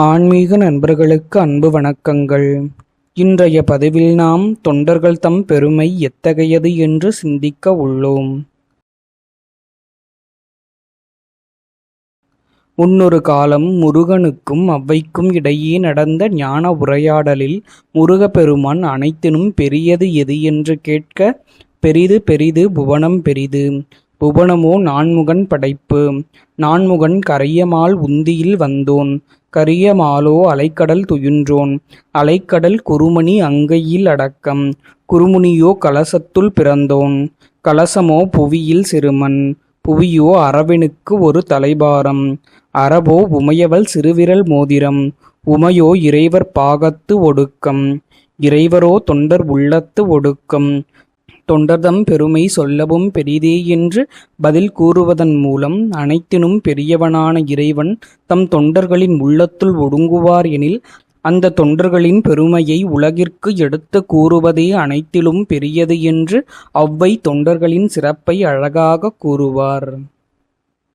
ஆன்மீக நண்பர்களுக்கு அன்பு வணக்கங்கள். இன்றைய பதிவில் நாம் தொண்டர்கள் தம் பெருமை எத்தகையது என்று சிந்திக்க உள்ளோம். முன்னொரு காலம் முருகனுக்கும் ஔவைக்கும் இடையே நடந்த ஞான உரையாடலில் முருகப்பெருமான் அனைத்தினும் பெரியது எது என்று கேட்க, பெரிது பெரிது புவனம் பெரிது, புவனமோ நான்முகன் படைப்பு, நான்முகன் கரியமால் உந்தியில் வந்தோன், கரியமாலோ அலைக்கடல் துயின்றோன், அலைக்கடல் குருமணி அங்கையில் அடக்கம், குருமுனியோ கலசத்துள் பிறந்தோன், கலசமோ புவியில் சிறுமன், புவியோ அரவனுக்கு ஒரு தலைபாரம், அரபோ உமையவள் சிறுவிரல் மோதிரம், உமையோ இறைவர் பாகத்து ஒடுக்கம், இறைவரோ தொண்டர் உள்ளத்து ஒடுக்கம், தொண்டர்தம் பெருமை சொல்லவும் பெரிதே என்று பதில் கூறுவதன் மூலம் அனைத்தினும் பெரியவனான இறைவன் தம் தொண்டர்களின் உள்ளத்துள் ஒடுங்குவார் எனில், அந்த தொண்டர்களின் பெருமையை உலகிற்கு எடுத்து கூறுவதே அனைத்திலும் பெரியது என்று ஔவை தொண்டர்களின் சிறப்பை அழகாக கூறுவார்.